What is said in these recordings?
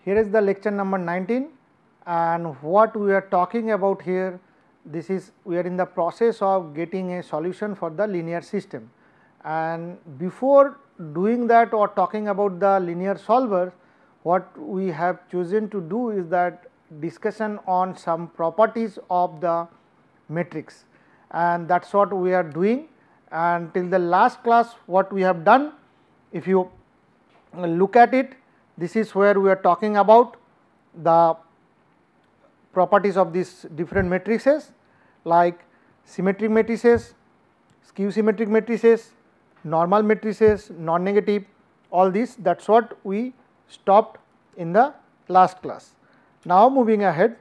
Here is the lecture number 19, and what we are talking about here, this is we are in the process of getting a solution for the linear system. And before doing that or talking about the linear solver, what we have chosen to do is that discussion on some properties of the matrix, and that is what we are doing. And till the last class what we have done, if you look at it, this is where we are talking about the properties of these different matrices like symmetric matrices, skew symmetric matrices, normal matrices, non-negative, all this, that is what we stopped in the last class. Now moving ahead,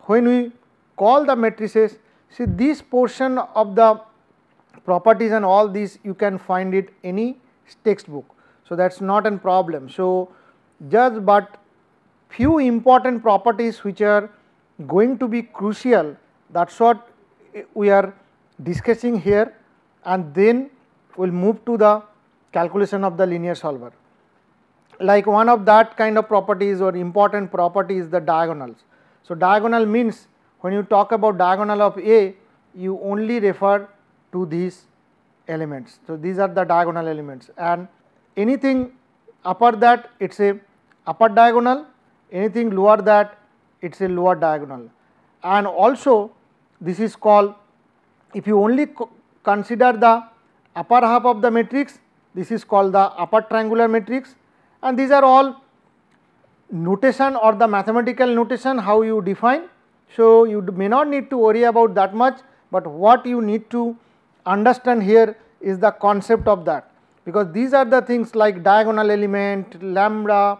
when we call the matrices, see this portion of the properties and all these you can find it any textbook. So, that is not a problem. So, just but few important properties which are going to be crucial, that is what we are discussing here, and then we will move to the calculation of the linear solver. Like one of that kind of properties or important property is the diagonals. So, diagonal means when you talk about diagonal of A, you only refer to these elements. So, these are the diagonal elements, and anything upper that it is a upper diagonal, anything lower that it is a lower diagonal. And also this is called, if you only consider the upper half of the matrix, this is called the upper triangular matrix, and these are all notation or the mathematical notation how you define. So, you may not need to worry about that much, but what you need to understand here is the concept of that, because these are the things like diagonal element, lambda,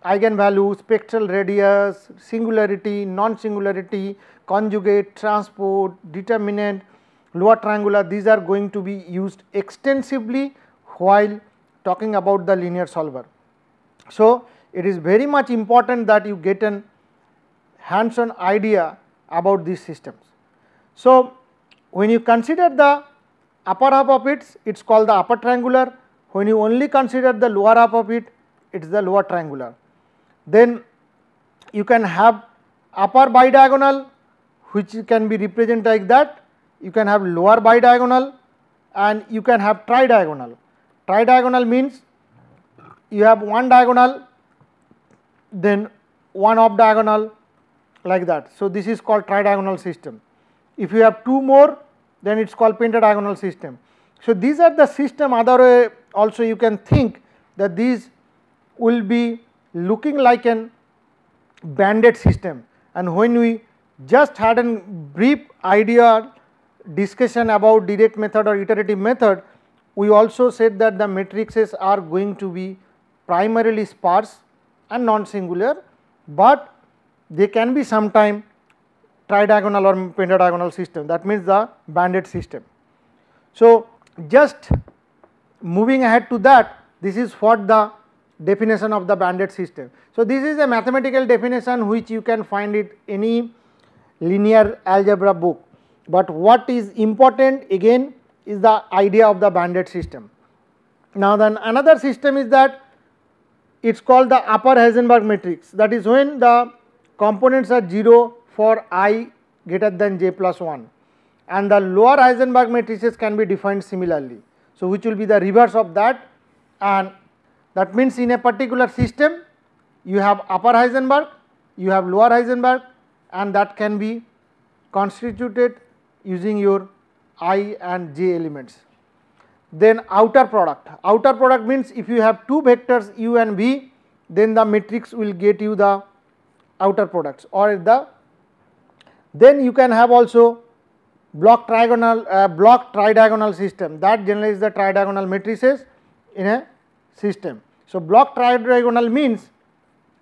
eigenvalue, spectral radius, singularity, non-singularity, conjugate, transport, determinant, lower triangular, these are going to be used extensively while talking about the linear solver. So, it is very much important that you get an hands-on idea about these systems. So, when you consider the upper half of it, it is called the upper triangular. When you only consider the lower half of it, it is the lower triangular. Then you can have upper bidiagonal, which can be represented like that. You can have lower bidiagonal, and you can have tridiagonal. Tridiagonal means you have one diagonal, then one off diagonal, like that. So, this is called tridiagonal system. If you have two more, then it is called pentadiagonal system. So, these are the system. Other way also you can think that these will be looking like an banded system, and when we just had a brief idea discussion about direct method or iterative method, we also said that the matrices are going to be primarily sparse and non-singular, but they can be sometime tridiagonal or pentadiagonal system, that means the banded system. So, just moving ahead to that, this is what the definition of the banded system. So, this is a mathematical definition which you can find it any linear algebra book, but what is important again is the idea of the banded system. Now, then another system is that it is called the upper Heisenberg matrix, that is when the components are 0 for I greater than j plus 1, and the lower Heisenberg matrices can be defined similarly. So, which will be the reverse of that, and that means in a particular system you have upper Heisenberg, you have lower Heisenberg, and that can be constituted using your I and j elements. Then outer product means if you have two vectors u and v, then the matrix will get you the outer products, or then you can have also block tridiagonal system, that generally is the tridiagonal matrices in a system. So, block tridiagonal means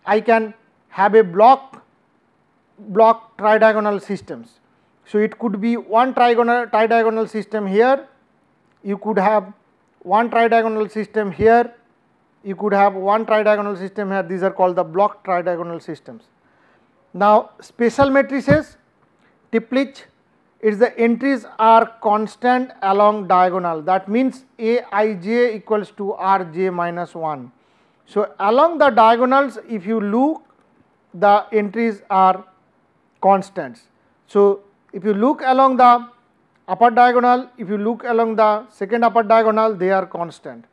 I can have a block tridiagonal systems. So, it could be one tridiagonal system here, you could have one tridiagonal system here, you could have one tridiagonal system here, these are called the block tridiagonal systems. Now, special matrices, Tiplich, is the entries are constant along diagonal, that means Aij equals to Rj minus 1. So, along the diagonals if you look, the entries are constants. So, if you look along the upper diagonal, if you look along the second upper diagonal, they are constant.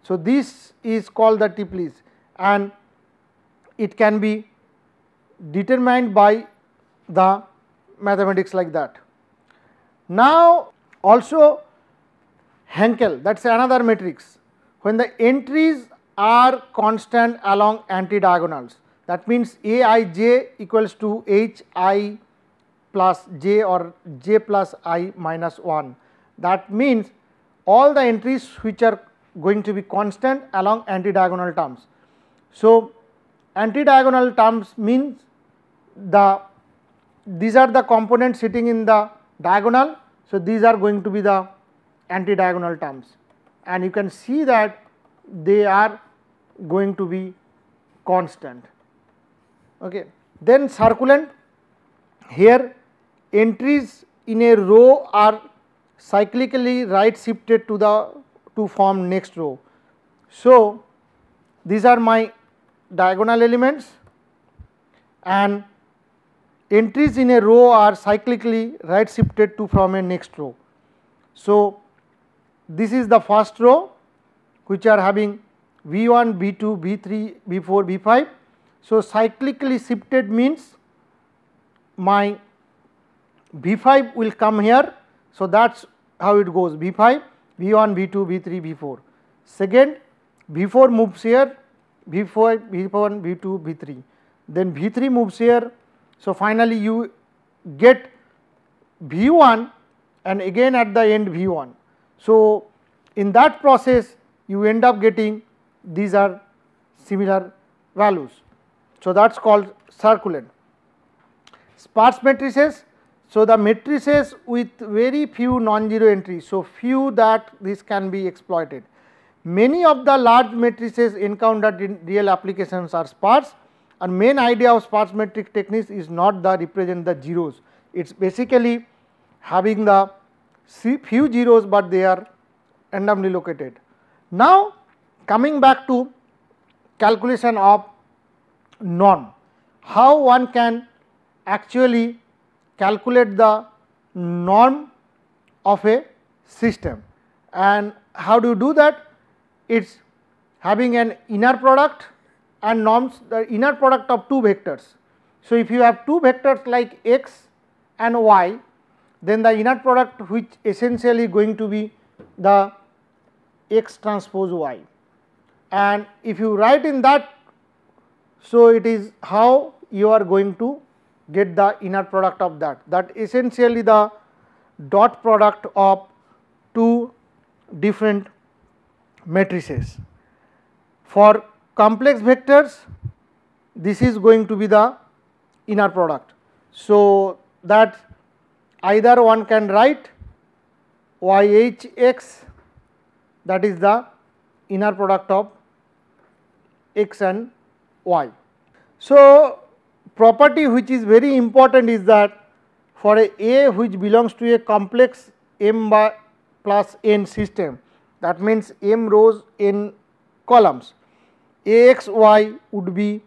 So, this is called the Toeplitz, and it can be determined by the mathematics like that. Now, also Hankel, that is another matrix. When the entries are constant along anti-diagonals, that means Aij equals to Hi plus j or j plus I minus 1. That means all the entries which are going to be constant along anti-diagonal terms. So, anti-diagonal terms means these are the components sitting in the diagonal. So, these are going to be the anti-diagonal terms, and you can see that they are going to be constant. Okay. Then circulant, here entries in a row are cyclically right shifted to form next row. So, these are my diagonal elements, and entries in a row are cyclically right shifted to form a next row. So, this is the first row which are having V1, V2, V3, V4, V5. So, cyclically shifted means my V5 will come here. So, that is how it goes: V5, V1, V2, V3, V4. Second, V4 moves here, V4, V1, V2, V3. Then V3 moves here. So, finally, you get V1 and again at the end V1. So, in that process you end up getting these are similar values. So, that is called circulant. Sparse matrices. So, the matrices with very few non-zero entries. So, few that this can be exploited. Many of the large matrices encountered in real applications are sparse, and main idea of sparse matrix techniques is not the represent the zeros. It is basically having the few zeros, but they are randomly located. Now, coming back to calculation of norm, how one can actually calculate the norm of a system, and how do you do that? It is having an inner product and norms, the inner product of two vectors. So, if you have two vectors like x and y, then the inner product which essentially going to be the x transpose y, and if you write in that, so it is how you are going to get the inner product of that essentially the dot product of two different matrices. For complex vectors, this is going to be the inner product. So, that either one can write YHX, that is the inner product of x and y. So, property which is very important is that for a which belongs to a complex m by plus n system, that means m rows n columns, Ax y would be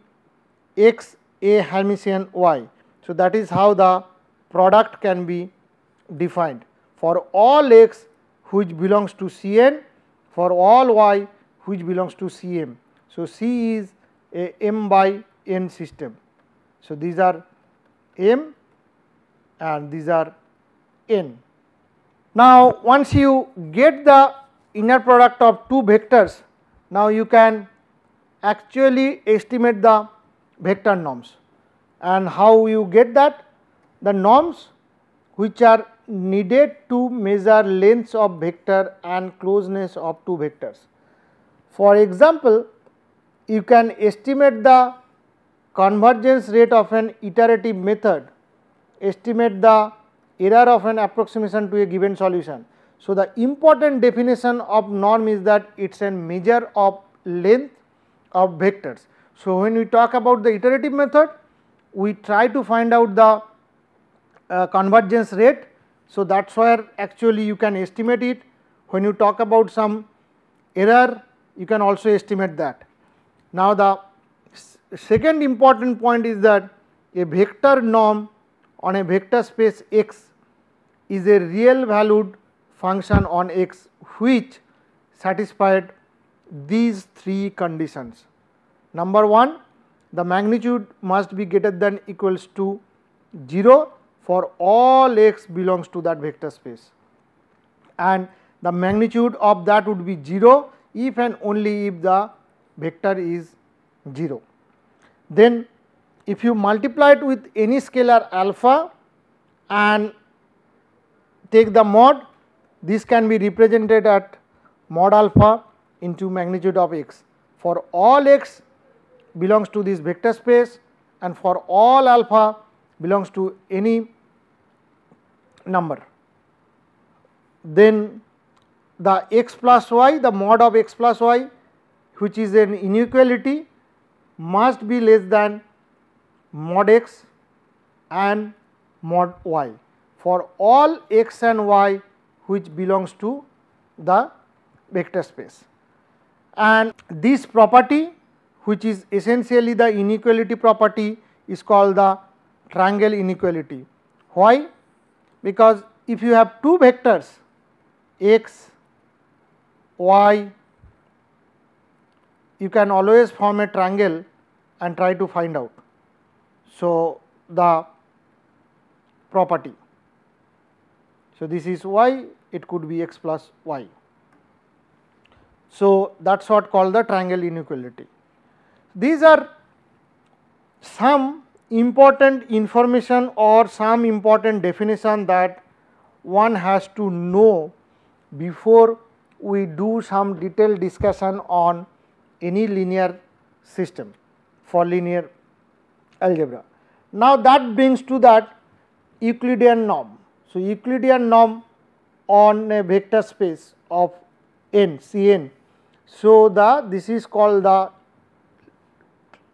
x a Hermitian y. So, that is how the product can be defined for all x which belongs to Cn, for all y which belongs to Cm. So, C is a m by n system. So, these are m and these are n. Now, once you get the inner product of two vectors, now you can actually estimate the vector norms. And how you get that? The norms which are needed to measure lengths of vector and closeness of two vectors. For example, you can estimate the convergence rate of an iterative method, estimate the error of an approximation to a given solution. So, the important definition of norm is that it is a measure of length of vectors. So, when we talk about the iterative method, we try to find out the convergence rate. So, that is where actually you can estimate it. When you talk about some error, you can also estimate that. Now, the second important point is that a vector norm on a vector space X is a real valued function on X which satisfied these three conditions. Number 1, the magnitude must be greater than equals to 0 for all x belongs to that vector space, and the magnitude of that would be 0 if and only if the vector is 0. Then if you multiply it with any scalar alpha and take the mod, this can be represented at mod alpha into magnitude of x for all x belongs to this vector space and for all alpha belongs to any number. Then the x plus y, the mod of x plus y, which is an inequality, must be less than mod x and mod y for all x and y which belongs to the vector space. And this property, which is essentially the inequality property, is called the triangle inequality. Why? Because if you have two vectors x, y, you can always form a triangle and try to find out. So, the property. So, this is y, it could be x plus y. So, that is what called the triangle inequality. These are some important information or some important definition that one has to know before we do some detailed discussion on any linear system for linear algebra. Now, that brings to that Euclidean norm. So, Euclidean norm on a vector space of n, Cn. So, this is called the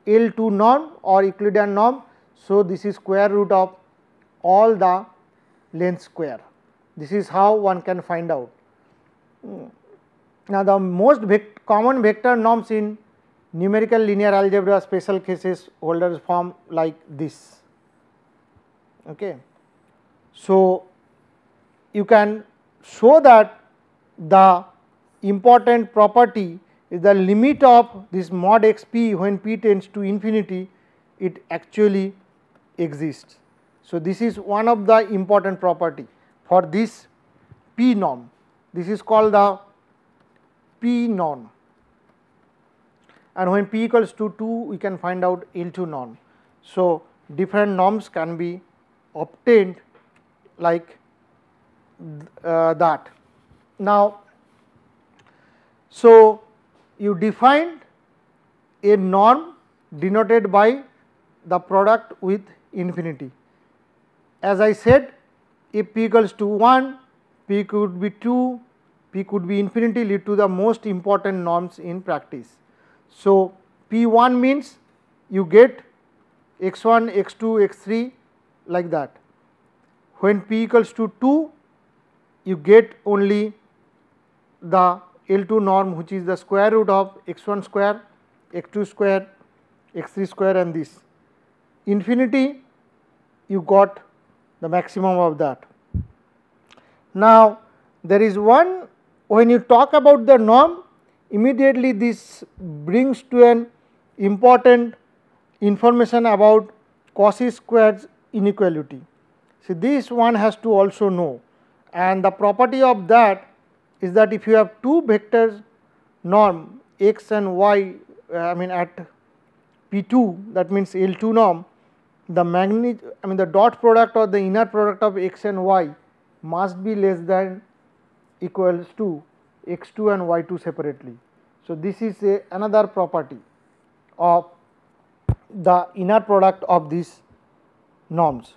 L2 norm or Euclidean norm. So, this is square root of all the length square. This is how one can find out. Now, the most common vector norms in numerical linear algebra special cases Holder's form like this. Okay. So, you can show that the important property is the limit of this mod x p when p tends to infinity, it actually exists. So, this is one of the important property for this p norm. This is called the p norm, and when p equals to 2 we can find out L2 norm. So, different norms can be obtained like that. Now, so you defined a norm denoted by the product with infinity. As I said, if p equals to 1, p could be 2, p could be infinity, lead to the most important norms in practice. So, p1 means you get x1, x2, x3 like that. When p equals to 2, you get only the L2 norm, which is the square root of x1 square, x2 square, x3 square, and this. Infinity, you got the maximum of that. Now, there is one, when you talk about the norm, immediately this brings to an important information about Cauchy squared inequality. So, this one has to also know, and the property of that is that if you have two vectors norm x and y, I mean at p2, that means L2 norm, the the dot product or the inner product of x and y must be less than equals to x2 and y2 separately. So, this is another property of the inner product of these norms.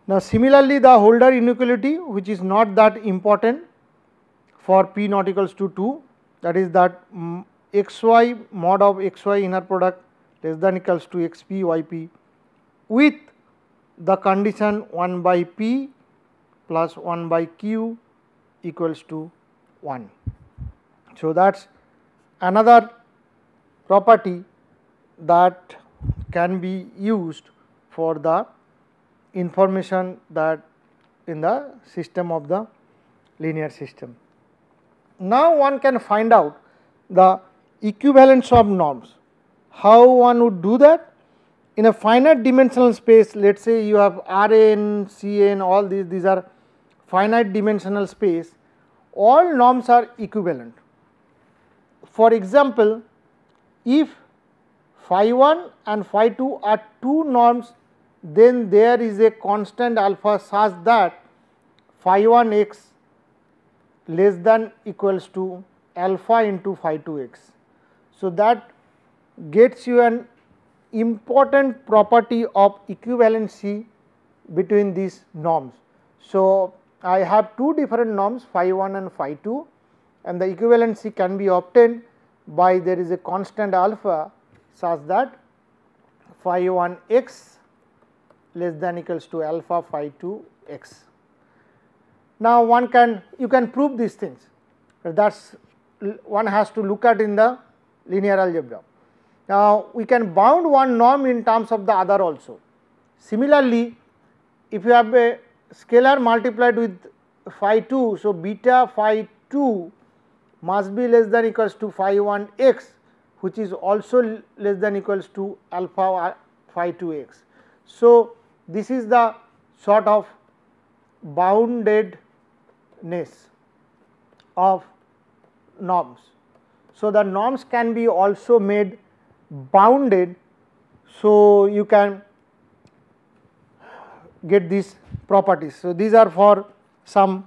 Now, similarly, the Holder inequality, which is not that important for p not equals to 2, that is that xy mod of xy inner product less than equals to xp yp with the condition 1 by p plus 1 by q equals to 1. So, that is another property that can be used for the information that in the system of the linear system. Now one can find out the equivalence of norms. How one would do that? In a finite dimensional space, let us say you have Rn, Cn, all these are finite dimensional space, all norms are equivalent. For example, if phi 1 and phi 2 are two norms, then there is a constant alpha such that phi 1 x less than equals to alpha into phi 2 x. So, that gets you an important property of equivalency between these norms. So, I have two different norms phi 1 and phi 2, and the equivalency can be obtained by there is a constant alpha such that phi 1 x less than equals to alpha phi 2 x. Now, you can prove these things, that is one has to look at in the linear algebra. Now, we can bound one norm in terms of the other also. Similarly, if you have a scalar multiplied with phi 2, so beta phi 2 must be less than equals to phi 1 x, which is also less than equals to alpha phi 2 x. So, this is the sort of boundedness of norms. So, the norms can be also made bounded, so you can get these properties. So, these are for some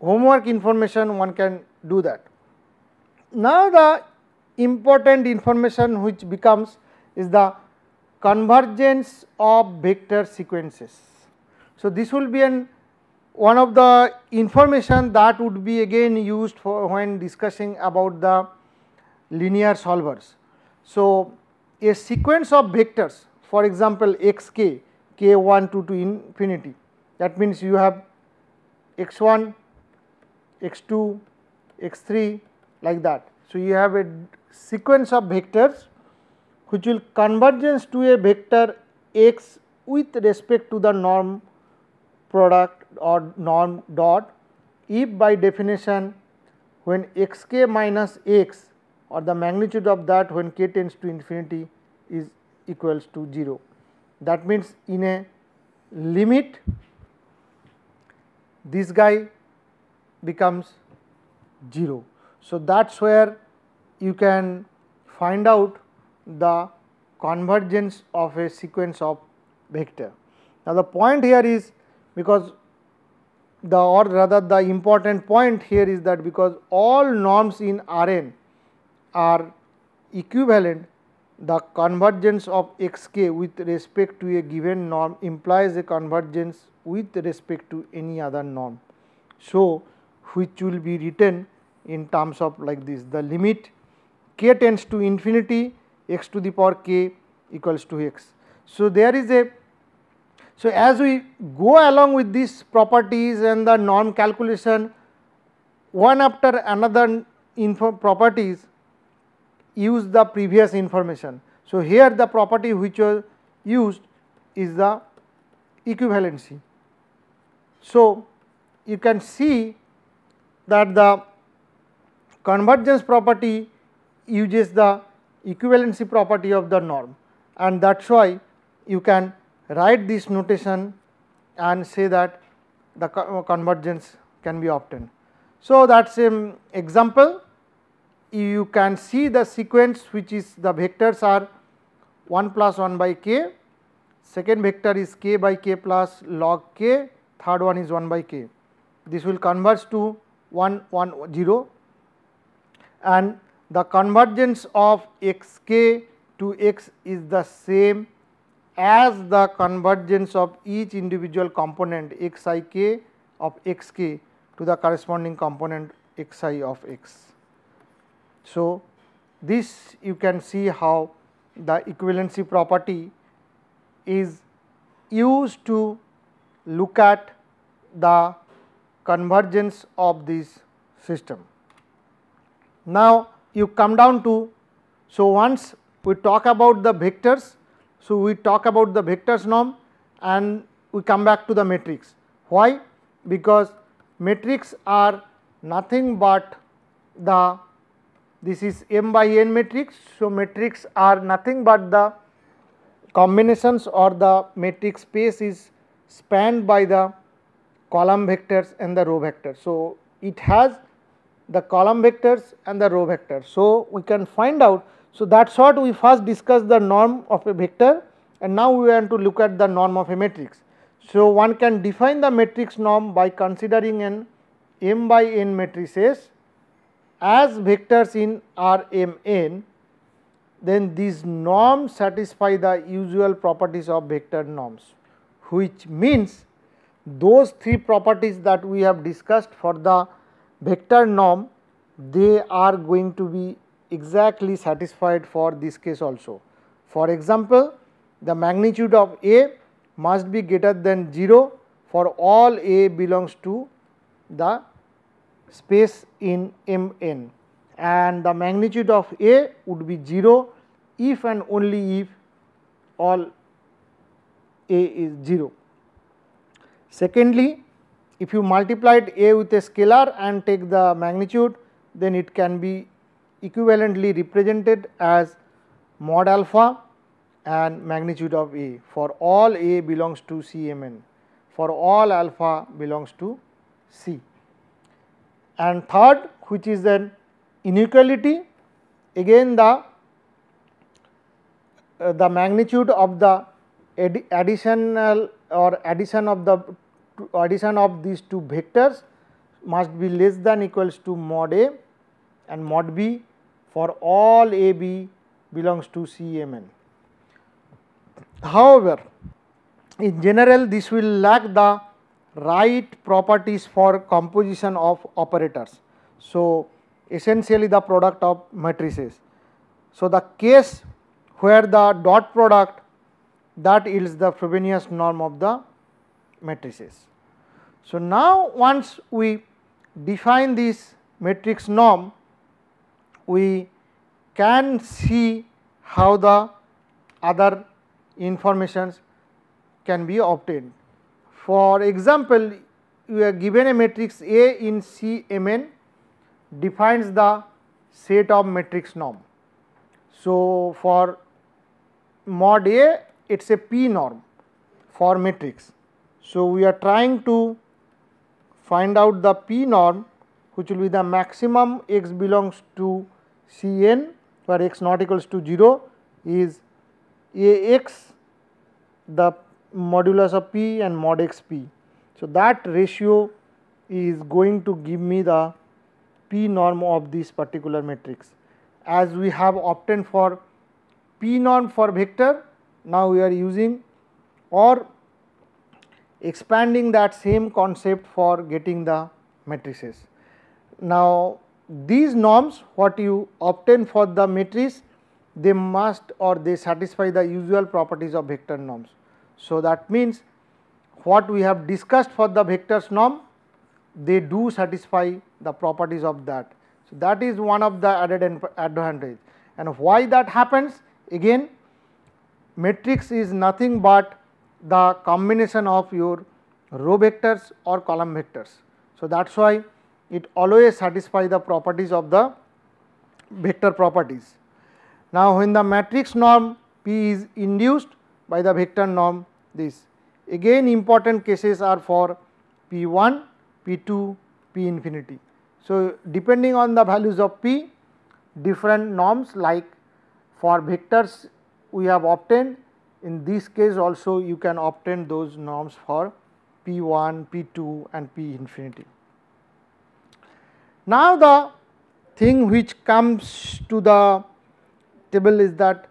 homework information, one can do that. Now, the important information which becomes is the convergence of vector sequences. So, this will be one of the information that would be again used for when discussing about the linear solvers. So, a sequence of vectors, for example, xk, k1 to infinity, that means you have x1, x2, x3 like that. So, you have a sequence of vectors which will convergence to a vector x with respect to the norm product or norm dot if by definition when xk minus x or the magnitude of that when k tends to infinity is equals to 0. That means, in a limit this guy becomes 0. So, that is where you can find out the convergence of a sequence of vector. Now, the point here is because or rather the important point here is that because all norms in Rn are equivalent, the convergence of xk with respect to a given norm implies a convergence with respect to any other norm. So, which will be written in terms of like this, the limit k tends to infinity x to the power k equals to x. So, there is a so as we go along with these properties and the norm calculation, one after another properties use the previous information. So, here the property which was used is the equivalency. So, you can see that the convergence property uses the equivalency property of the norm, and that is why you can write this notation and say that the convergence can be obtained. So, that is an example. You can see the sequence which is the vectors are 1 plus 1 by k, second vector is k by k plus log k, third one is 1 by k. This will converge to 1 1 0, and the convergence of xk to x is the same as the convergence of each individual component xik of xk to the corresponding component xi of x. So, this you can see how the equivalency property is used to look at the convergence of this system. Now, you come down to, so once we talk about the vectors, So, we talk about the vectors norm and we come back to the matrix. Why? Because matrix are nothing but the, this is m by n matrix. So, matrix are nothing but the combinations or the matrix space is spanned by the column vectors and the row vectors. So, it has the column vectors and the row vectors. So, we can find out. So, that is what we first discussed the norm of a vector, and now we want to look at the norm of a matrix. So, one can define the matrix norm by considering an m by n matrices as vectors in Rmn, then these norms satisfy the usual properties of vector norms, which means those three properties that we have discussed for the vector norm, they are going to be exactly satisfied for this case also. For example, the magnitude of A must be greater than 0 for all A belongs to the space in Mn, and the magnitude of A would be 0 if and only if all A is 0. Secondly, if you multiplied A with a scalar and take the magnitude, then it can be equivalently represented as mod alpha and magnitude of A for all A belongs to Cmn, for all alpha belongs to C. And third, which is an inequality, again the magnitude of the additional or addition of these two vectors must be less than equals to mod A and mod B for all A B belongs to Cmn. However, in general this will lack the right properties for composition of operators. So, essentially the product of matrices. So, the case where the dot product that yields the Frobenius norm of the matrices. So, now once we define this matrix norm, we can see how the other informations can be obtained. For example, you are given a matrix A in Cmn defines the set of matrix norm. So, for mod A it is a P norm for matrix. So, we are trying to find out the P norm, which will be the maximum x belongs to Cn where x not equals to 0 is Ax the modulus of P and mod x P. So, that ratio is going to give me the P norm of this particular matrix. As we have obtained for P norm for vector, now we are using or expanding that same concept for getting the matrices. Now, these norms what you obtain for the matrix, they must or they satisfy the usual properties of vector norms. So, that means what we have discussed for the vectors norm, they do satisfy the properties of that. So, that is one of the added advantage. And why that happens? Again, matrix is nothing but the combination of your row vectors or column vectors. So, that is why it always satisfies the properties of the vector properties. Now, when the matrix norm P is induced by the vector norm, this again important cases are for P1, P2, P infinity. So, depending on the values of P, different norms like for vectors we have obtained, in this case also you can obtain those norms for P1, P2 and P infinity. Now, the thing which comes to the table is that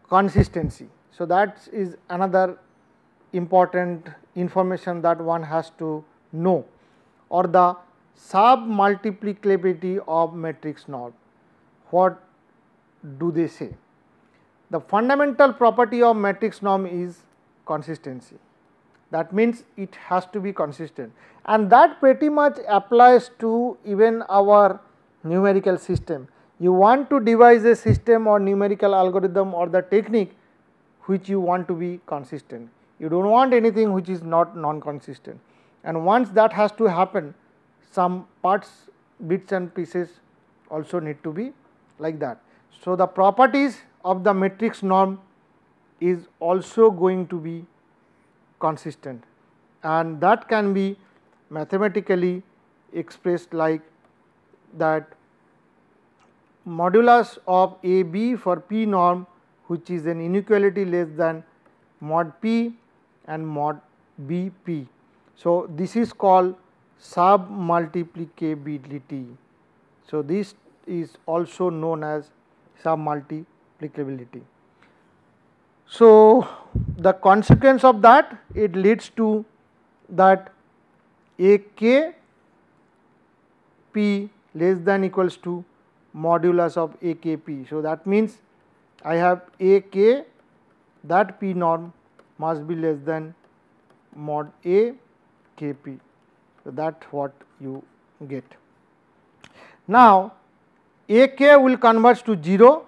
consistency. So, that is another important information that one has to know, or the sub-multiplicability of matrix norm. What do they say? The fundamental property of matrix norm is consistency. That means it has to be consistent, and that pretty much applies to even our numerical system. You want to devise a system or numerical algorithm or the technique which you want to be consistent. You do not want anything which is not non-consistent, and once that has to happen, some parts, bits and pieces also need to be like that. So, the properties of the matrix norm is also going to be consistent, and that can be mathematically expressed like that modulus of A B for P norm, which is an inequality less than mod P and mod B P. So, this is called submultiplicability. So, this is also known as submultiplicability. So, the consequence of that, it leads to that A k P less than equals to modulus of A k P. So, that means I have A k, that P norm must be less than mod A k P. So, that is what you get. Now, A k will converge to 0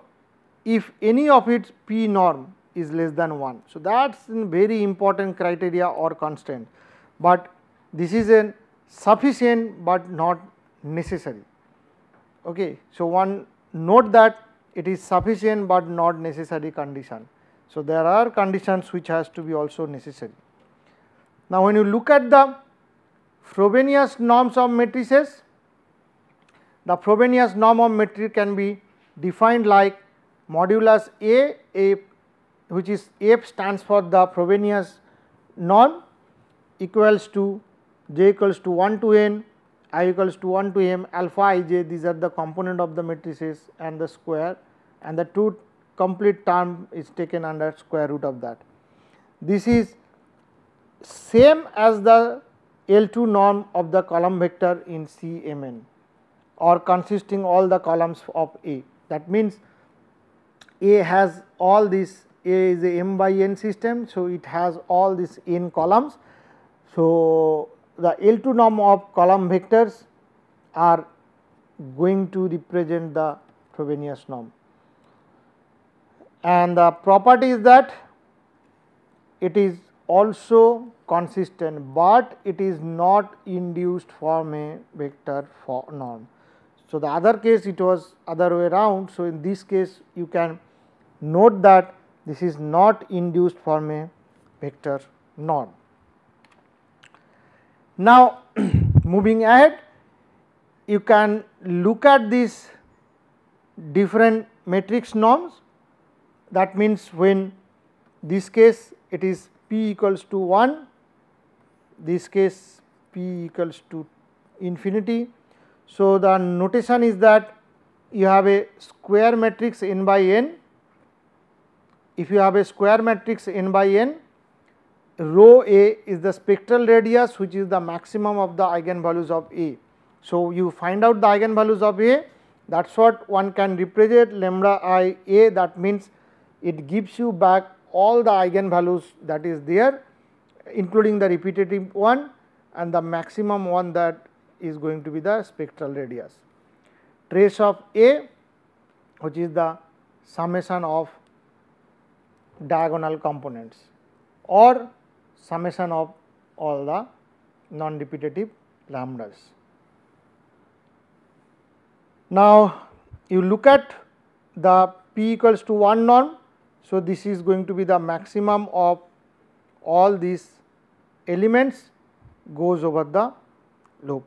if any of its P norm is less than 1. So, that is a very important criteria or constraint, but this is a sufficient but not necessary. Okay. So, one note that it is sufficient but not necessary condition. So, there are conditions which has to be also necessary. Now, when you look at the Frobenius norms of matrices, the Frobenius norm of matrix can be defined like modulus A, which is F stands for the Frobenius norm, equals to j equals to 1 to n, I equals to 1 to m, alpha I j, these are the component of the matrices, and the square, and the two complete term is taken under square root of that. This is same as the L2 norm of the column vector in CMN, or consisting all the columns of A. That means A has all this, A is a m by n system. So, it has all these n columns. So, the L2 norm of column vectors are going to represent the Frobenius norm, and the property is that it is also consistent, but it is not induced from a vector norm. So, the other case it was other way around. So, in this case you can note that this is not induced from a vector norm. Now, moving ahead, you can look at these different matrix norms. That means, when this case it is P equals to 1, this case P equals to infinity. So, the notation is that you have a square matrix n by n. If you have a square matrix n by n, rho A is the spectral radius, which is the maximum of the eigenvalues of A. So, you find out the eigenvalues of A, that is what one can represent lambda I A, that means it gives you back all the eigenvalues that is there, including the repetitive one, and the maximum one that is going to be the spectral radius. Trace of A, which is the summation of diagonal components, or summation of all the non-repetitive lambdas. Now, you look at the P equals to 1 norm. So, this is going to be the maximum of all these elements goes over the loop.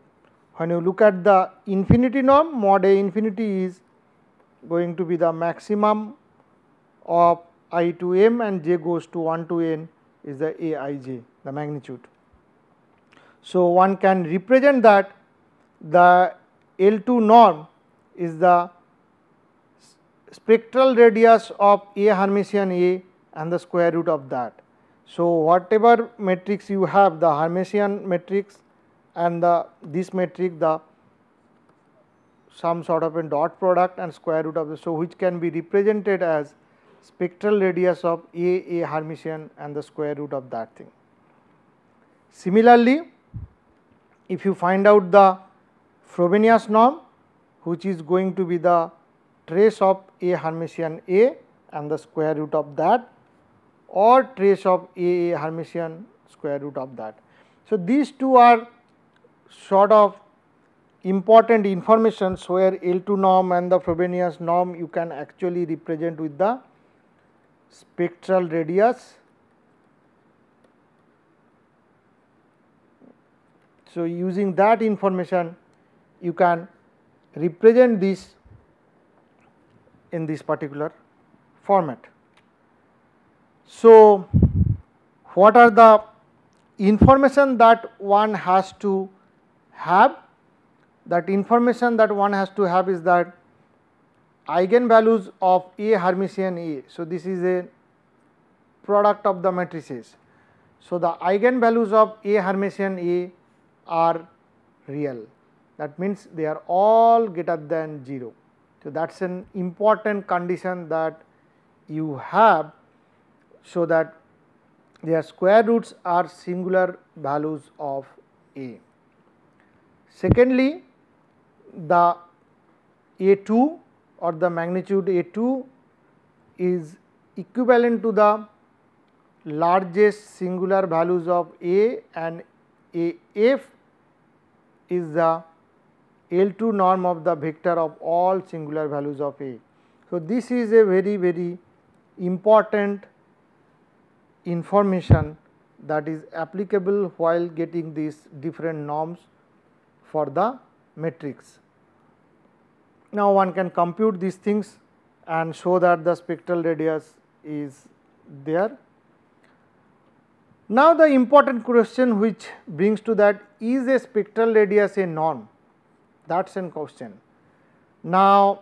When you look at the infinity norm, mod A infinity is going to be the maximum of I to m, and j goes to 1 to n is the A I j, the magnitude. So, one can represent that the L2 norm is the spectral radius of A Hermitian A and the square root of that. So, whatever matrix you have, the Hermitian matrix and this matrix, the some sort of a dot product and square root of the, so which can be represented as spectral radius of A Hermitian and the square root of that thing. Similarly, if you find out the Frobenius norm, which is going to be the trace of A Hermitian A and the square root of that, or trace of a Hermitian square root of that. So, these two are sort of important informations where L2 norm and the Frobenius norm you can actually represent with the spectral radius. So, using that information you can represent this in this particular format. So, what are the information that one has to have? That information that one has to have is that eigenvalues of A Hermitian A. So, this is a product of the matrices. So, the eigenvalues of A Hermitian A are real, that means they are all greater than 0. So, that is an important condition that you have, so that their square roots are singular values of A. Secondly, the A2 or the magnitude A2 is equivalent to the largest singular values of A, and AF is the L2 norm of the vector of all singular values of A. So, this is a very important information that is applicable while getting these different norms for the matrix. Now, one can compute these things and show that the spectral radius is there. Now, the important question which brings to that, is a spectral radius a norm? That is a question. Now,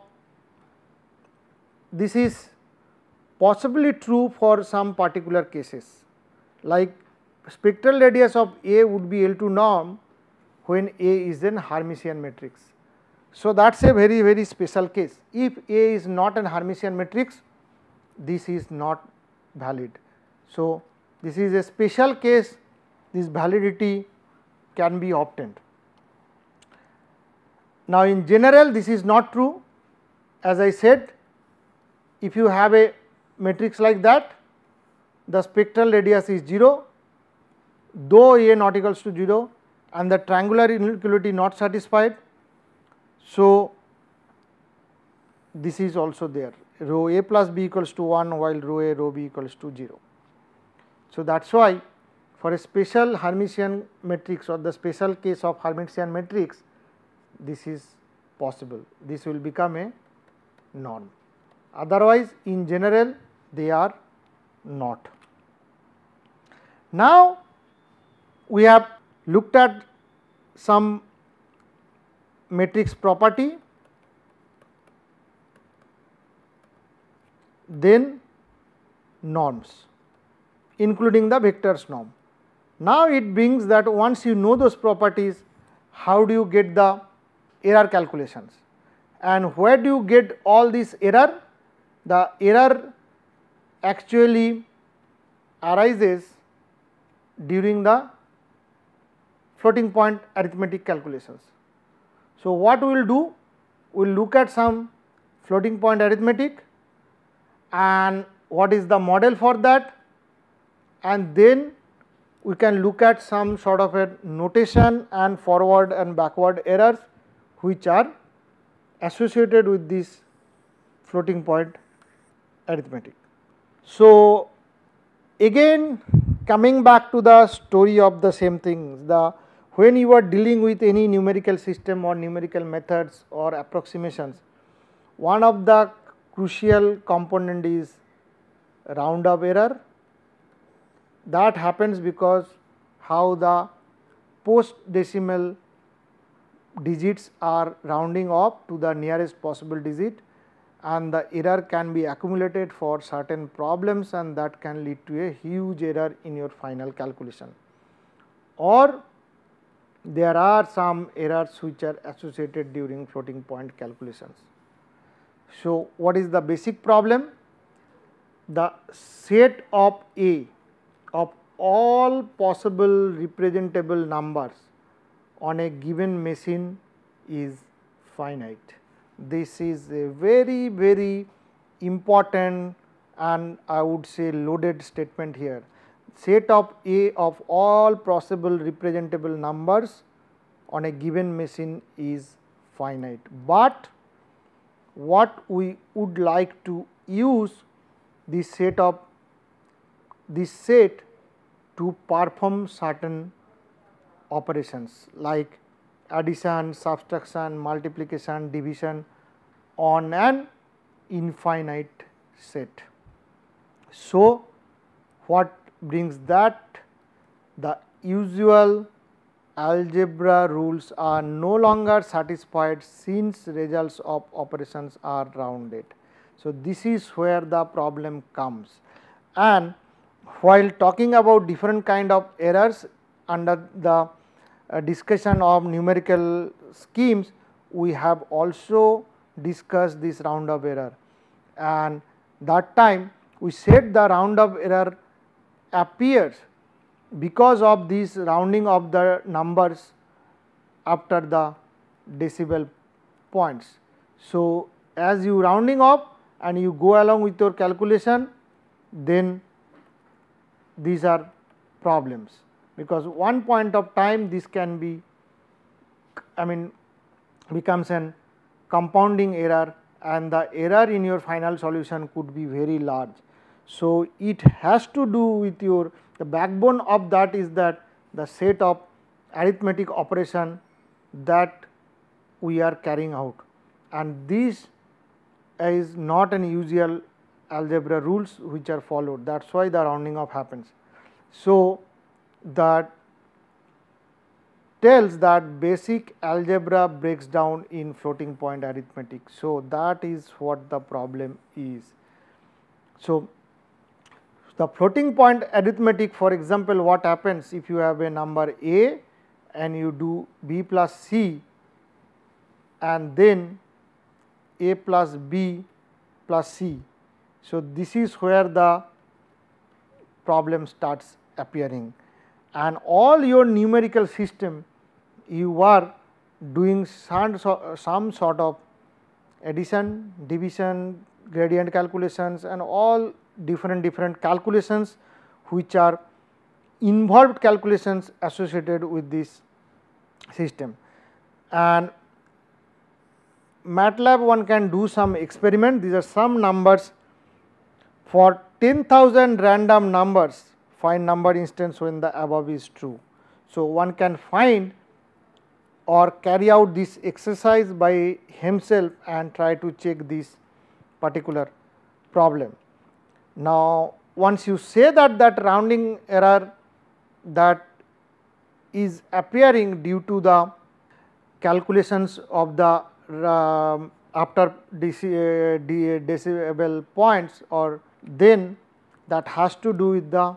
this is possibly true for some particular cases, like spectral radius of A would be L2 norm when A is an Hermitian matrix. So, that is a very special case. If A is not an Hermitian matrix, this is not valid. So, this is a special case, this validity can be obtained. Now, in general this is not true. As I said, if you have a matrix like that, the spectral radius is 0, though A not equals to 0 and the triangular inequality not satisfied. So, this is also there, rho A plus B equals to 1 while rho A rho B equals to 0. So, that is why for a special Hermitian matrix or the special case of Hermitian matrix, this is possible, this will become a norm. Otherwise, in general they are not. Now, we have looked at some matrix property, then norms including the vectors norm. Now, it brings that once you know those properties, how do you get the error calculations, and where do you get all this error? The error actually arises during the floating point arithmetic calculations. So, what we will do? We will look at some floating point arithmetic and what is the model for that, and then we can look at some sort of a notation and forward and backward errors which are associated with this floating point arithmetic. So, again coming back to the story of the same thing, when you are dealing with any numerical system or numerical methods or approximations, one of the crucial component is round up error. That happens because how the post decimal digits are rounding up to the nearest possible digit, and the error can be accumulated for certain problems, and that can lead to a huge error in your final calculation. Or there are some errors which are associated during floating point calculations. So, what is the basic problem? The set of A of all possible representable numbers on a given machine is finite. This is a very important and I would say loaded statement here. Set of A of all possible representable numbers on a given machine is finite, but what we would like to use this set to perform certain operations like addition, subtraction, multiplication, division on an infinite set. So, what brings that? The usual algebra rules are no longer satisfied since results of operations are rounded. So, this is where the problem comes, and while talking about different kind of errors under the discussion of numerical schemes, we have also discussed this round of error, and that time we said the round of error appears because of this rounding of the numbers after the decimal points. So, as you rounding up and you go along with your calculation, then these are problems, because one point of time this can be, becomes an compounding error, and the error in your final solution could be very large. So, it has to do with your, the backbone of that is that the set of arithmetic operation that we are carrying out, and this is not an usual algebra rules which are followed, that is why the rounding off happens. So, that tells that basic algebra breaks down in floating point arithmetic. So, that is what the problem is. So, the floating point arithmetic, for example, what happens if you have a number A and you do B plus C and then A plus B plus C. So, this is where the problem starts appearing, and all your numerical system you are doing some sort of addition, division, gradient calculations and all different calculations which are involved calculations associated with this system. And MATLAB one can do some experiment. These are some numbers for 10,000 random numbers, find number instance when the above is true. So, one can find or carry out this exercise by himself and try to check this particular problem. Now, once you say that that rounding error that is appearing due to the calculations of the after decimal points, or then that has to do with the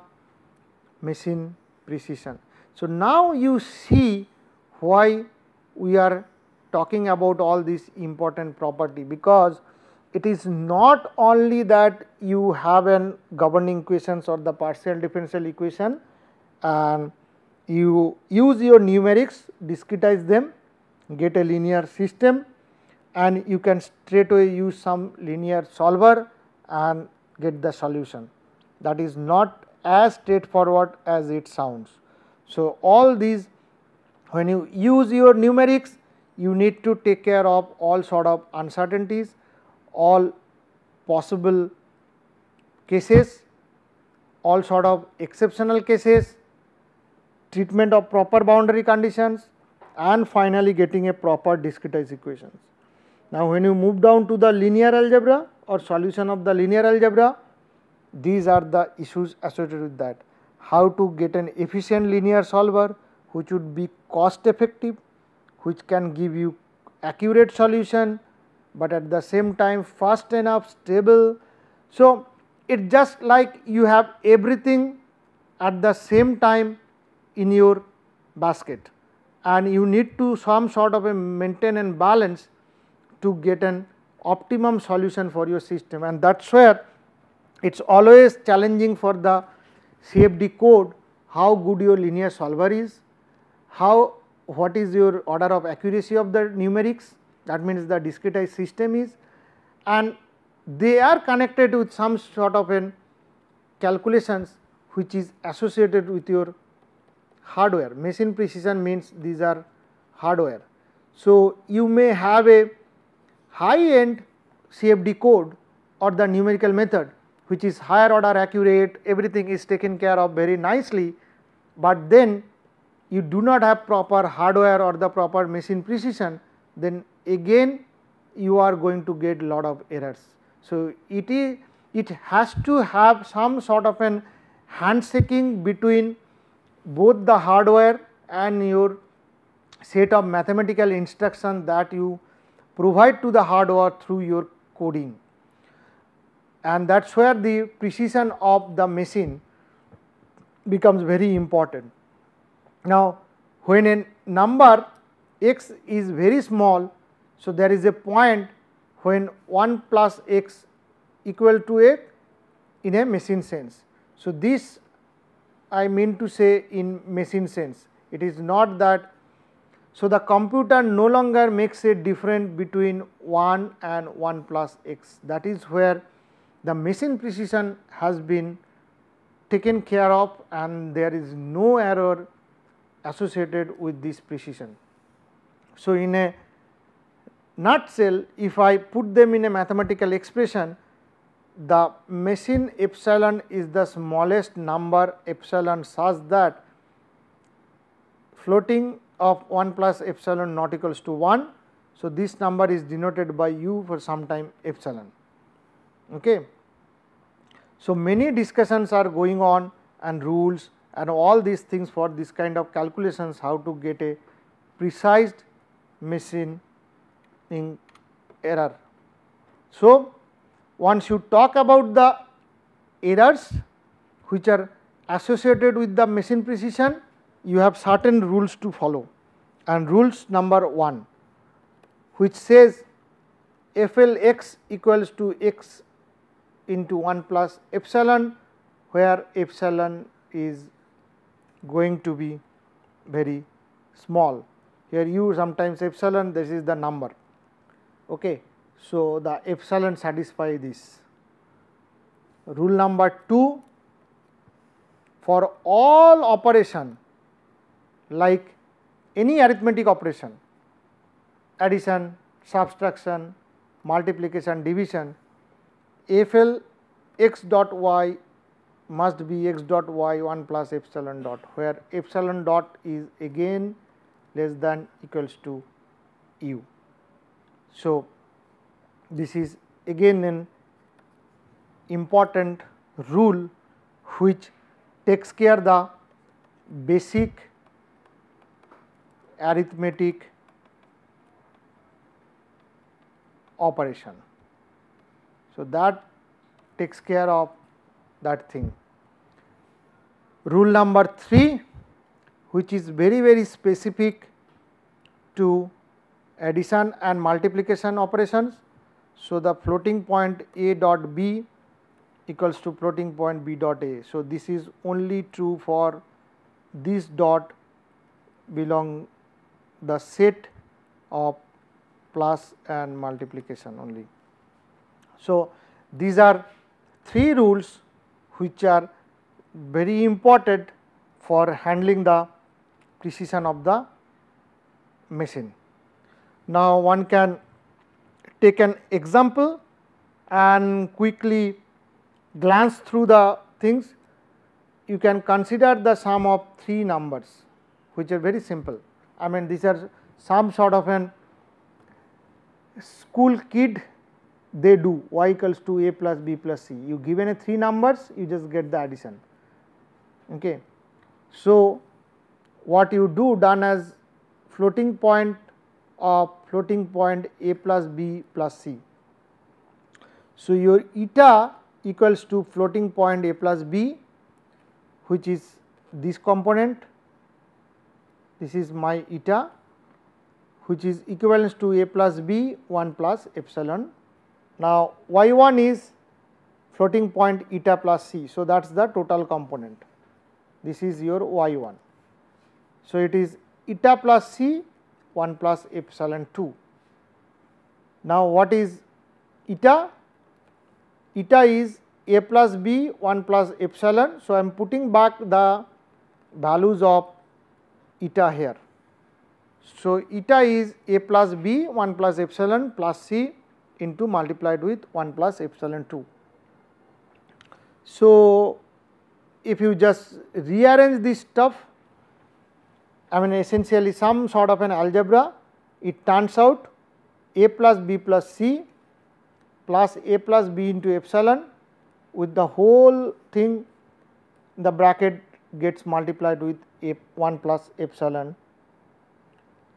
machine precision. So, now you see why we are talking about all this important property, because it is not only that you have an governing equations or the partial differential equation and you use your numerics, discretize them, get a linear system, and you can straight away use some linear solver and get the solution. That is not as straightforward as it sounds. So, all these, when you use your numerics, you need to take care of all sort of uncertainties, all possible cases, all sort of exceptional cases, treatment of proper boundary conditions, and finally getting a proper discretized equations. Now, when you move down to the linear algebra or solution of the linear algebra, these are the issues associated with that. How to get an efficient linear solver which would be cost effective, which can give you accurate solution, but at the same time fast enough, stable. So, it just like you have everything at the same time in your basket, and you need to some sort of a maintain and balance to get an optimum solution for your system, and that is where it is always challenging for the CFD code how good your linear solver is, what is your order of accuracy of the numerics, that means the discretized system is, and they are connected with some sort of an calculations which is associated with your hardware. Machine precision means these are hardware. So, you may have a high end CFD code or the numerical method which is higher order accurate, everything is taken care of very nicely, but then you do not have proper hardware or the proper machine precision, then again you are going to get lot of errors. So, it has to have some sort of an handshaking between both the hardware and your set of mathematical instructions that you provide to the hardware through your coding, and that is where the precision of the machine becomes very important. Now, when a number x is very small, so there is a point when 1 plus x equal to a in a machine sense. So, this I mean to say in machine sense, it is not that. So, the computer no longer makes a difference between 1 and 1 plus x, that is where the machine precision has been taken care of and there is no error associated with this precision. So, in a nutshell, if I put them in a mathematical expression, the machine epsilon is the smallest number epsilon such that floating of 1 plus epsilon not equals to 1. So, this number is denoted by u for some time epsilon. Okay. So, many discussions are going on and rules and all these things for this kind of calculations, how to get a precise machine in error. So, once you talk about the errors which are associated with the machine precision, you have certain rules to follow, and rules number 1 which says FLX equals to x into 1 plus epsilon, where epsilon is going to be very small. Here u sometimes epsilon, this is the number. Okay. So, the epsilon satisfy this. Rule number 2, for all operation like any arithmetic operation, addition, subtraction, multiplication, division, FL x dot y must be x dot y 1 plus epsilon dot, where epsilon dot is again less than equals to u. So, this is again an important rule which takes care the basic arithmetic operation. So, that takes care of that thing. Rule number 3, which is very specific to addition and multiplication operations. So, the floating point a dot b equals to floating point b dot a. So, this is only true for this dot belong the set of plus and multiplication only. So, these are 3 rules which are very important for handling the precision of the machine. Now, one can take an example and quickly glance through the things. You can consider the sum of 3 numbers which are very simple. I mean, these are some sort of an school kid, they do y equals to a plus b plus c. You given a 3 numbers, you just get the addition. Okay. So, what you do done as floating point of floating point a plus b plus c. So, your eta equals to floating point a plus b, which is this component, this is my eta, which is equivalent to a plus b 1 plus epsilon. Now, y1 is floating point eta plus c. So, that is the total component, this is your y1. So, it is eta plus c 1 plus epsilon 2. Now, what is eta? eta is a plus b 1 plus epsilon. So, I am putting back the values of eta here. So, eta is a plus b 1 plus epsilon plus c into multiplied with 1 plus epsilon 2. So, if you just rearrange this stuff, I mean essentially some sort of an algebra, it turns out a plus b plus c plus a plus b into epsilon with the whole thing, the bracket gets multiplied with a 1 plus epsilon,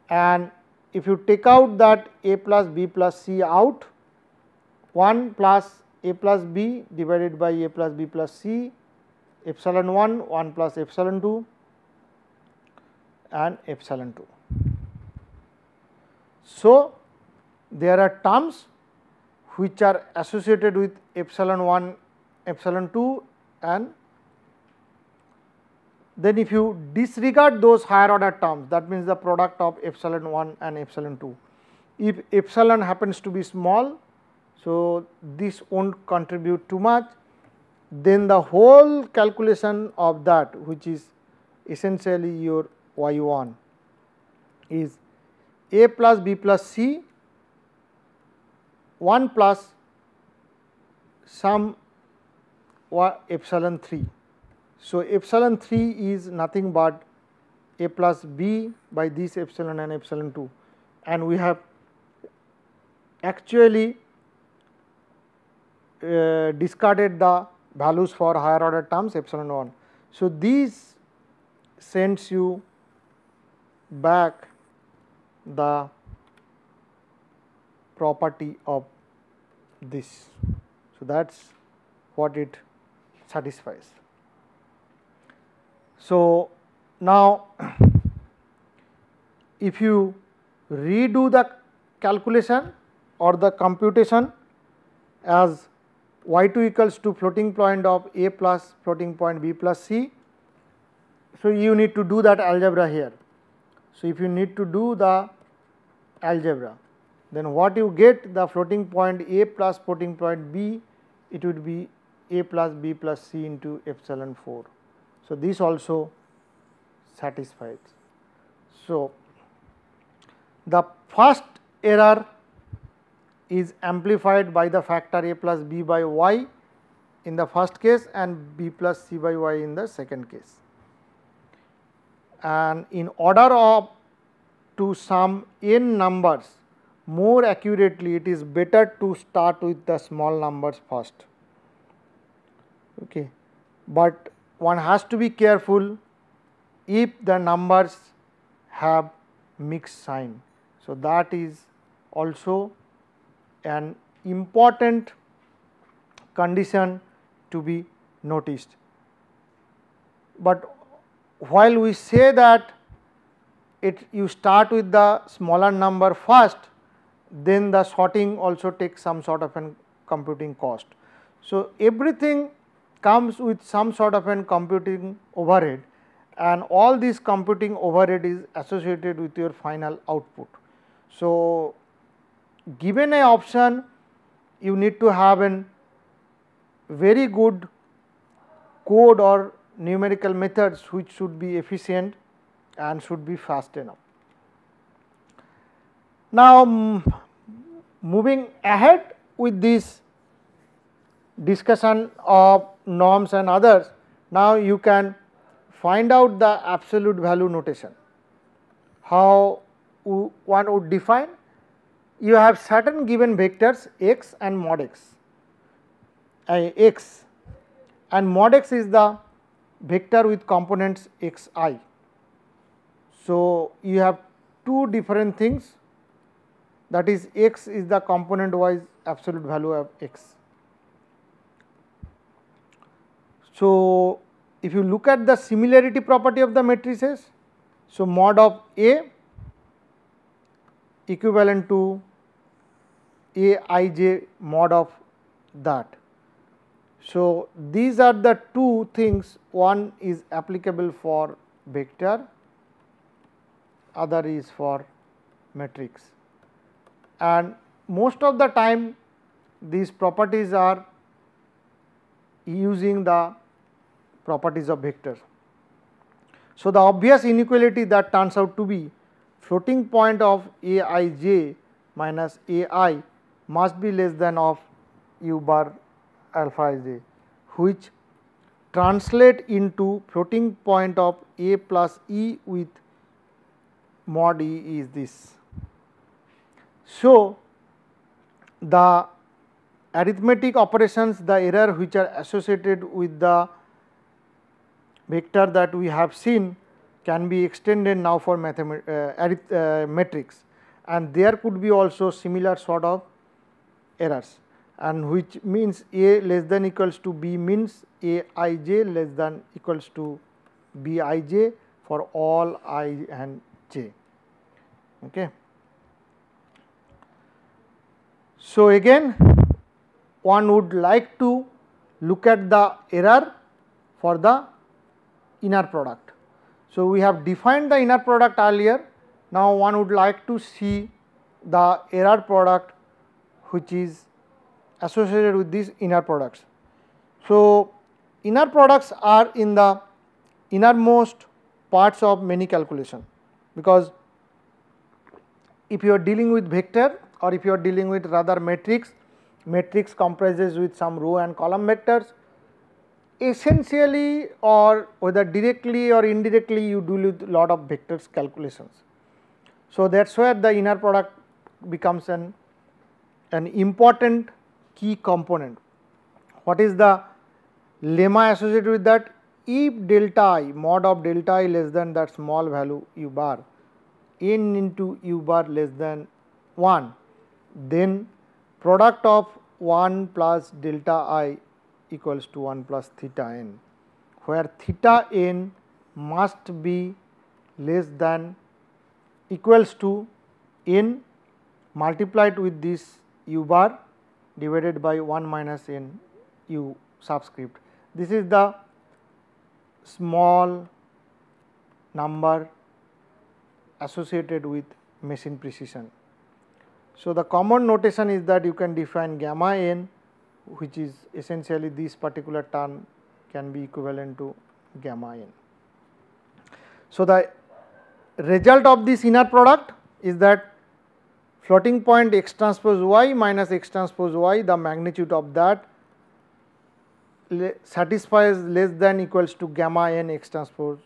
and if you take out that a plus b plus c out, 1 plus a plus b divided by a plus b plus c, epsilon 1, 1 plus epsilon 2 and epsilon 2. So, there are terms which are associated with epsilon 1, epsilon 2, and then if you disregard those higher order terms, that means the product of epsilon 1 and epsilon 2. If epsilon happens to be small, so this won't contribute too much, then the whole calculation of that, which is essentially your y 1, is a plus b plus c 1 plus some epsilon 3. So, epsilon 3 is nothing but a plus b by this epsilon and epsilon 2, and we have actually discarded the values for higher order terms epsilon 1. So, these sends you back the property of this. So, that is what it satisfies. So, now if you redo the calculation or the computation as y 2 equals to floating point of a plus floating point b plus c. So, you need to do that algebra here. So, if you need to do the algebra, then what you get, the floating point a plus floating point b, it would be a plus b plus c into epsilon 4. So, this also satisfies. So, the first error is amplified by the factor a plus b by y in the first case and b plus c by y in the second case. And in order of to sum n numbers more accurately, it is better to start with the small numbers first. Okay. But one has to be careful if the numbers have mixed sign. So, that is also an important condition to be noticed. But while we say that you start with the smaller number first, then the sorting also takes some sort of an computing cost. So, everything comes with some sort of an computing overhead, and all this computing overhead is associated with your final output. So, given a option, you need to have a very good code or numerical methods which should be efficient and should be fast enough. Now, moving ahead with this discussion of norms and others, now you can find out the absolute value notation. How one would define? You have certain given vectors x and mod x, x, and mod x is the vector with components x I. So, you have two different things, that is x is the component wise absolute value of x. So, if you look at the similarity property of the matrices, so mod of A equivalent to A I j mod of that. So, these are the two things, one is applicable for vector, other is for matrix, and most of the time these properties are using the properties of vector. So, the obvious inequality that turns out to be floating point of aij minus ai must be less than of u bar alpha ij, which translate into floating point of a plus e with mod e is this. So, the arithmetic operations, the error which are associated with the vector that we have seen can be extended now for metrics, and there could be also similar sort of errors, and which means a less than equals to b means a I j less than equals to b I j for all I and j. Okay. So, again one would like to look at the error for the inner product. So, we have defined the inner product earlier. Now, one would like to see the error product which is associated with these inner products. So, inner products are in the innermost parts of many calculation, because if you are dealing with vector or if you are dealing with rather matrix, matrix comprises with some row and column vectors. Essentially, or whether directly or indirectly, you do with lot of vectors calculations. So, that is where the inner product becomes an important key component. What is the lemma associated with that? If delta I, mod of delta I less than that small value u bar, n into u bar less than 1, then product of 1 plus delta I equals to 1 plus theta n, where theta n must be less than equals to n multiplied with this u bar divided by 1 minus n u subscript. This is the small number associated with machine precision. So, the common notation is that you can define gamma n, which is essentially this particular term can be equivalent to gamma n. So, the result of this inner product is that floating point x transpose y minus x transpose y, the magnitude of that satisfies less than equals to gamma n x transpose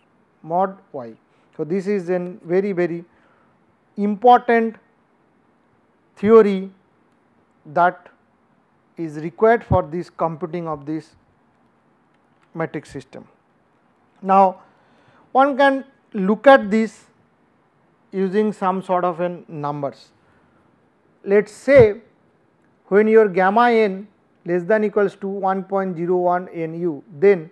mod y. So, this is a very, very important theory that is required for this computing of this matrix system. Now, one can look at this using some sort of numbers. Let us say when your gamma n less than equals to 1.01 nu, then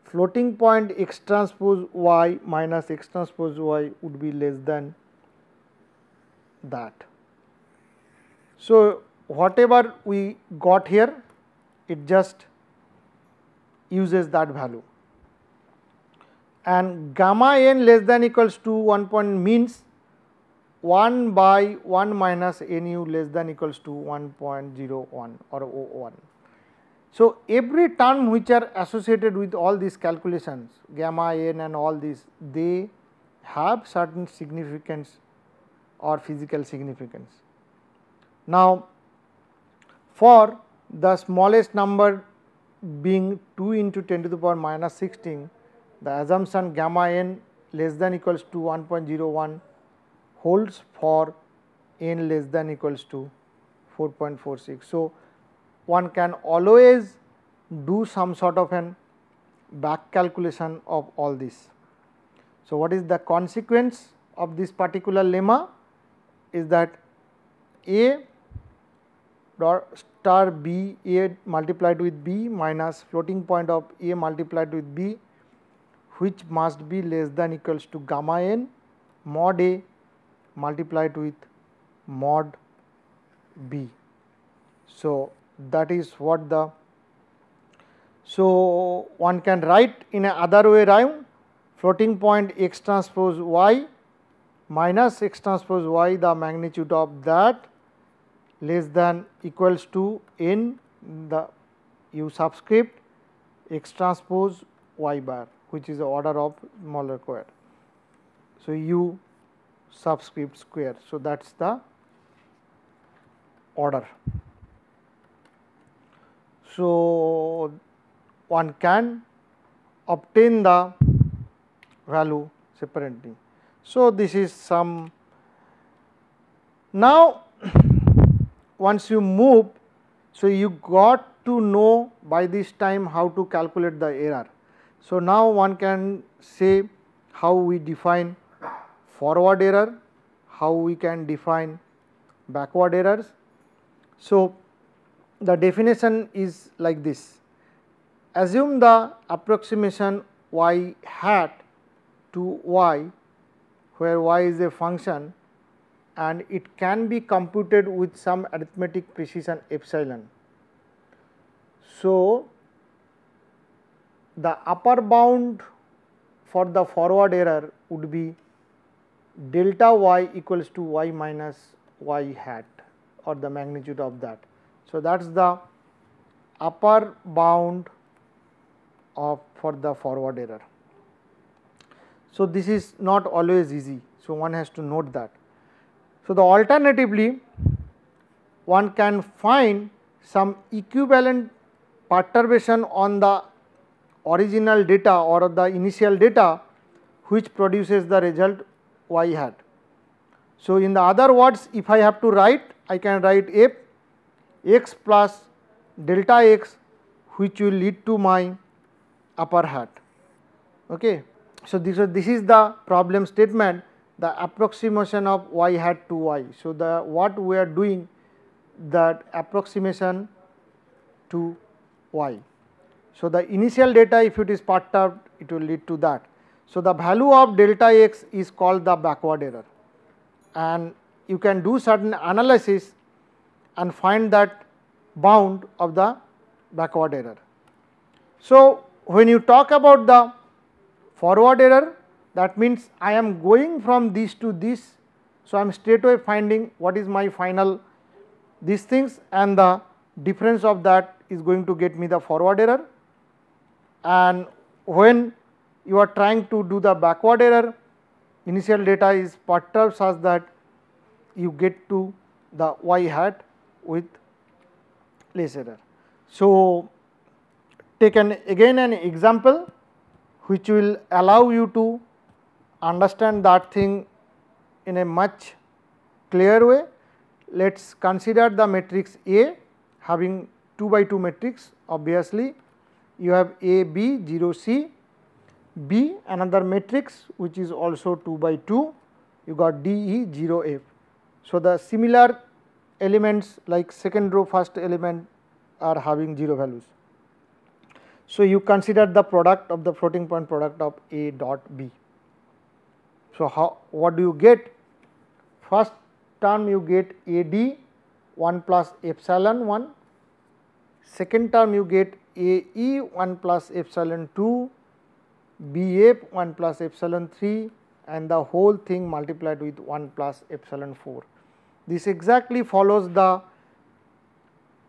floating point x transpose y minus x transpose y would be less than that. So, whatever we got here, it just uses that value, and gamma n less than equals to 1 point means 1 by 1 minus nu less than equals to 1.01 or 01. So, every term which are associated with all these calculations, gamma n and all these, they have certain significance or physical significance. Now, for the smallest number being 2 into 10 to the power minus 16, the assumption gamma n less than equals to 1.01 holds for n less than equals to 4.46. So, one can always do some sort of an back calculation of all this. So, what is the consequence of this particular lemma is that a dot star b, a multiplied with b minus floating point of a multiplied with b, which must be less than equals to gamma n mod a multiplied with mod b. So, that is what the, so one can write in a other way around floating point x transpose y minus x transpose y, the magnitude of that less than equals to n the u subscript x transpose y bar, which is the order of Euler square. So, u subscript square. So, that is the order. So, one can obtain the value separately. So, this is some. Now, once you move, so you got to know by this time how to calculate the error. So, now one can say how we define forward error, how we can define backward errors. So, the definition is like this: assume the approximation y hat to y, where y is a function and it can be computed with some arithmetic precision epsilon. So, the upper bound for the forward error would be delta y equals to y minus y hat, or the magnitude of that. So, that is the upper bound of for the forward error. So, this is not always easy. So, one has to note that. So, the alternatively one can find some equivalent perturbation on the original data or the initial data, which produces the result y hat. So, in the other words, if I have to write, I can write f x plus delta x, which will lead to my upper hat. Okay. So, this is the problem statement, the approximation of y hat to y. So, the what we are doing, that approximation to y. So, the initial data, if it is perturbed, it will lead to that. So, the value of delta x is called the backward error, and you can do certain analysis and find that bound of the backward error. So, when you talk about the forward error, that means I am going from this to this. So, I am straightway finding what is my final these things, and the difference of that is going to get me the forward error. And when you are trying to do the backward error, initial data is perturbed such that you get to the y hat with less error. So, take again an example which will allow you to understand that thing in a much clear way. Let us consider the matrix A having 2 by 2 matrix. Obviously, you have A, B, 0, C, B another matrix which is also 2 by 2, you got D, E, 0, F. So, the similar elements like second row first element are having 0 values. So, you consider the product of the floating point product of A dot B. So, what do you get? First term you get AD 1 plus epsilon 1, second term you get AE 1 plus epsilon 2, BF 1 plus epsilon 3, and the whole thing multiplied with 1 plus epsilon 4. This exactly follows the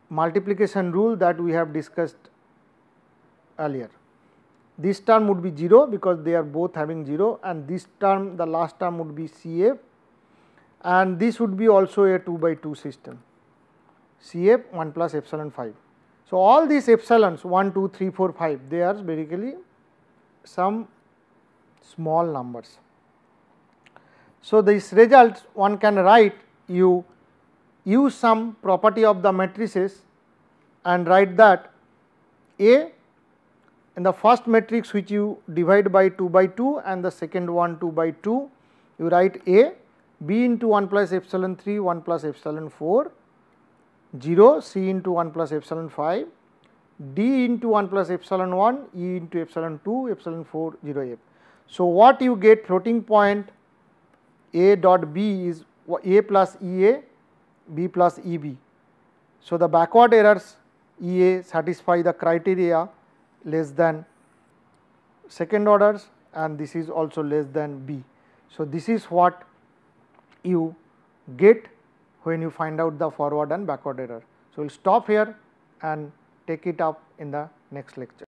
multiplication rule that we have discussed earlier. This term would be 0 because they are both having 0, and this term, the last term would be CF, and this would be also a 2 by 2 system, CF 1 plus epsilon 5. So, all these epsilons 1, 2, 3, 4, 5, they are basically some small numbers. So, this result one can write, you use some property of the matrices and write that A in the first matrix which you divide by 2 by 2 and the second one 2 by 2, you write A, B into 1 plus epsilon 3, 1 plus epsilon 4, 0, C into 1 plus epsilon 5, D into 1 plus epsilon 1, E into epsilon 2, epsilon 4, 0, F. So, what you get floating point A dot B is A plus EA, B plus EB. So, the backward errors EA satisfy the criteria less than second orders, and this is also less than B. So, this is what you get when you find out the forward and backward error. So, we will stop here and take it up in the next lecture.